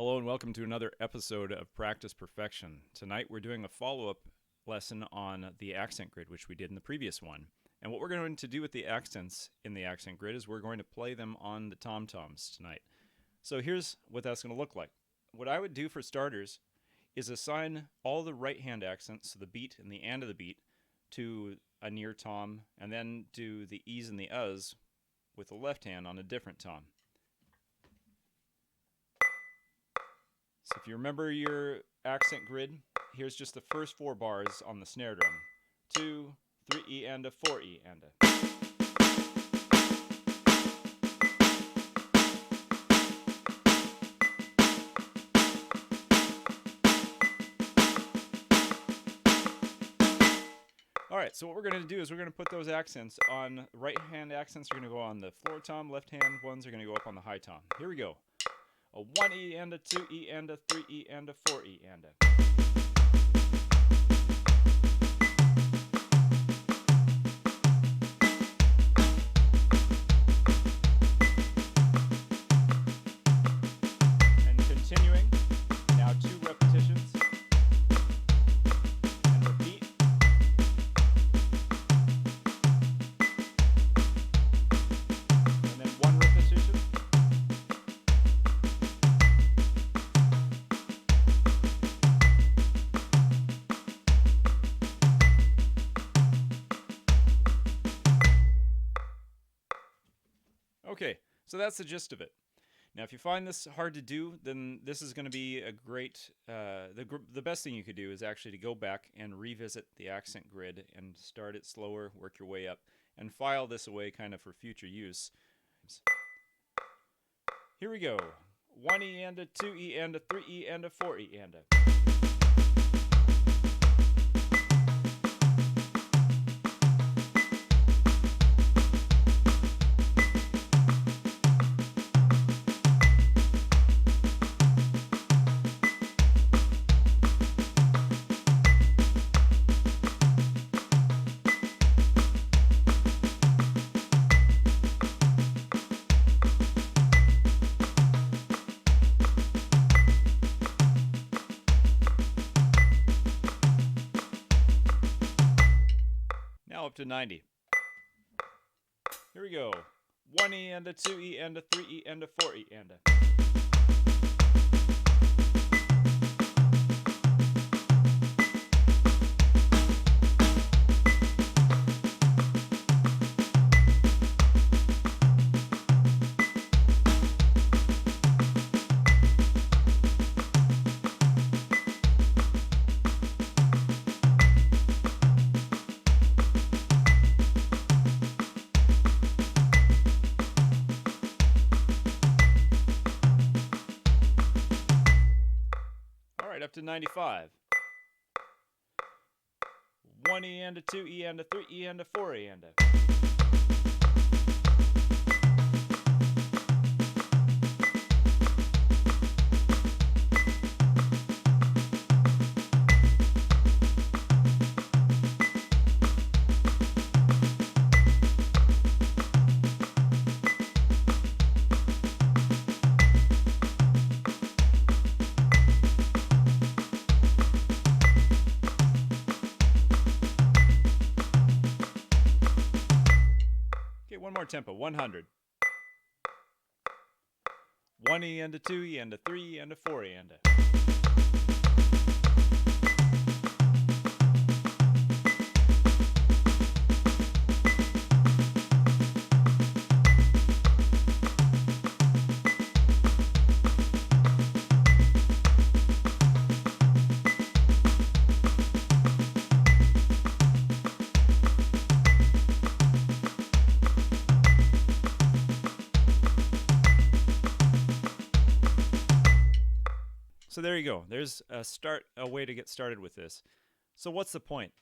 Hello and welcome to another episode of Practice Perfection. Tonight we're doing a follow-up lesson on the accent grid, which we did in the previous one. And what we're going to do with the accents in the accent grid is we're going to play them on the tom-toms tonight. So here's what that's going to look like. What I would do for starters is assign all the right-hand accents, so the beat and the and of the beat, to a near tom, and then do the e's and the uhs with the left hand on a different tom. So if you remember your accent grid, here's just the first 4 bars on the snare drum. 2, 3 E and a 4 E and a. Alright, so what we're going to do is we're going to put those accents on, right hand accents are going to go on the floor tom, left hand ones are going to go up on the high tom. Here we go. A 1 E and a 2 E and a 3 E and a 4 E and a. And continuing, now 2 repetitions. And repeat. And then 1 repetition. Okay, so that's the gist of it. Now, if you find this hard to do, then this is going to be a great, the best thing you could do is actually to go back and revisit the accent grid and start it slower, work your way up, and file this away kind of for future use. Here we go. 1 E and a 2 E and a 3 E and a 4 E and a. Now up to 90. Here we go. 1 E and a 2 E and a 3 E and a 4 E and a. Up to 95. 1 E and a 2 E and a 3 E and a 4 E and a. One more tempo, 100. 1 E and a 2 E and a 3 E and a 4 E and a. So there you go. There's a way to get started with this. So what's the point?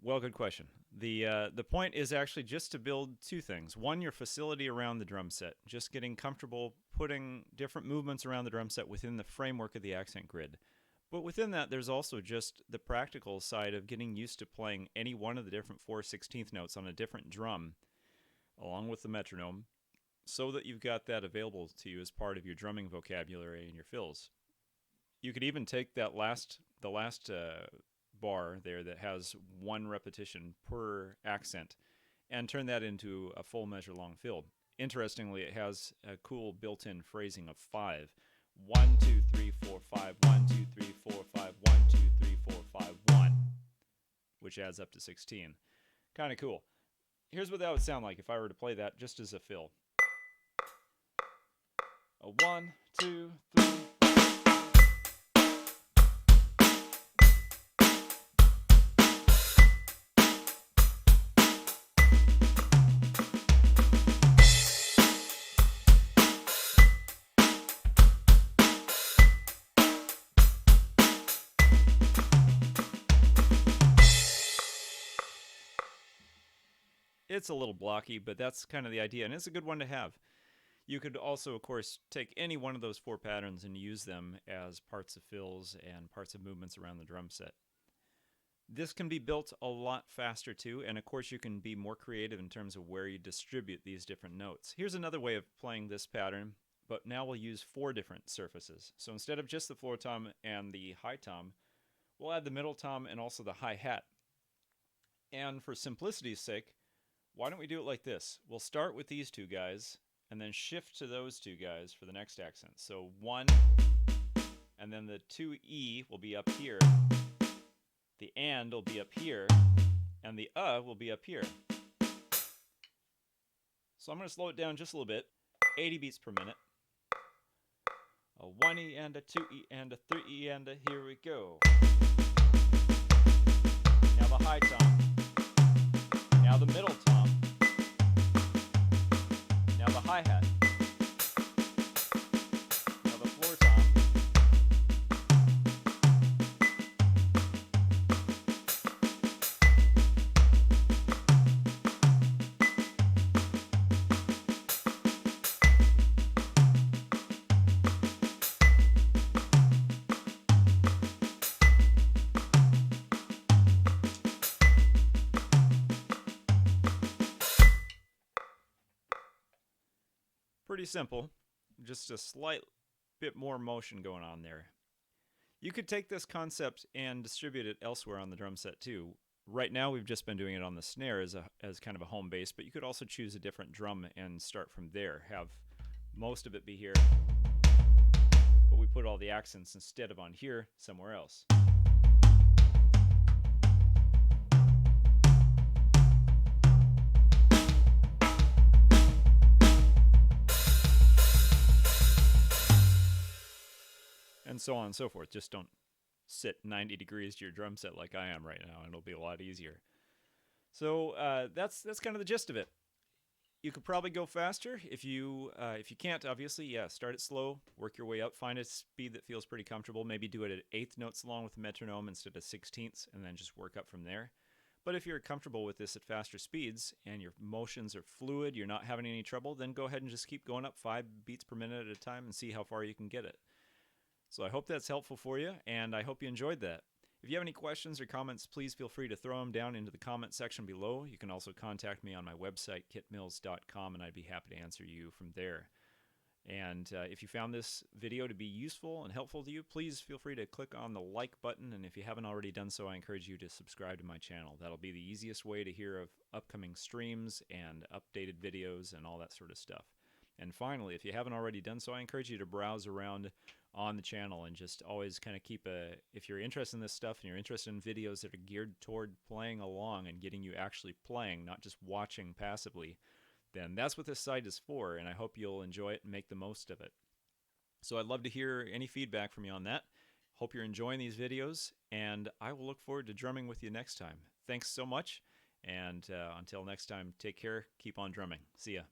Well, good question. The point is actually just to build 2 things. One, your facility around the drum set, just getting comfortable putting different movements around the drum set within the framework of the accent grid. But within that, there's also just the practical side of getting used to playing any one of the different 4/16 notes on a different drum, along with the metronome, so that you've got that available to you as part of your drumming vocabulary and your fills. You could even take that the last bar there that has one repetition per accent and turn that into a full measure long fill. Interestingly, it has a cool built-in phrasing of 5. 1, 2, 3, 4, 5, 1, 2, 3, 4, 5, 1, 2, 3, 4, 5, 1, which adds up to 16. Kind of cool. Here's what that would sound like if I were to play that just as a fill. A 1, 2, 3. It's a little blocky, but that's kind of the idea, and it's a good one to have. You could also, of course, take any one of those 4 patterns and use them as parts of fills and parts of movements around the drum set. This can be built a lot faster too, and of course you can be more creative in terms of where you distribute these different notes. Here's another way of playing this pattern, but now we'll use 4 different surfaces. So instead of just the floor tom and the high tom, we'll add the middle tom and also the hi-hat. And for simplicity's sake, why don't we do it like this? We'll start with these 2 guys and then shift to those 2 guys for the next accent. So 1, and then the 2E will be up here, the and will be up here, and the will be up here. So I'm going to slow it down just a little bit, 80 beats per minute. A 1E and a 2E and a 3E and a here we go. Now the high tom. Now the middle tom. Now the hi-hat. Now the floor tom. Pretty simple, just a slight bit more motion going on there. You could take this concept and distribute it elsewhere on the drum set too. Right now we've just been doing it on the snare as kind of a home base, but you could also choose a different drum and start from there. Have most of it be here, but we put all the accents instead of on here somewhere else. And so on and so forth. Just don't sit 90 degrees to your drum set like I am right now, and it'll be a lot easier. So that's kind of the gist of it. You could probably go faster if you can't. Obviously, yeah, start it slow, work your way up, find a speed that feels pretty comfortable. Maybe do it at 1/8 notes along with the metronome instead of 1/16, and then just work up from there. But if you're comfortable with this at faster speeds and your motions are fluid, you're not having any trouble, then go ahead and just keep going up 5 beats per minute at a time and see how far you can get it. So I hope that's helpful for you, and I hope you enjoyed that. If you have any questions or comments, please feel free to throw them down into the comment section below. You can also contact me on my website, kitmills.com, and I'd be happy to answer you from there. And if you found this video to be useful and helpful to you, please feel free to click on the like button, and if you haven't already done so, I encourage you to subscribe to my channel. That'll be the easiest way to hear of upcoming streams and updated videos and all that sort of stuff. And finally, if you haven't already done so, I encourage you to browse around on the channel and just always kind of keep if you're interested in this stuff and you're interested in videos that are geared toward playing along and getting you actually playing, not just watching passively, then that's what this site is for, and I hope you'll enjoy it and make the most of it. So I'd love to hear any feedback from you on that. Hope you're enjoying these videos, and I will look forward to drumming with you next time. Thanks so much, and until next time, take care, keep on drumming. See ya.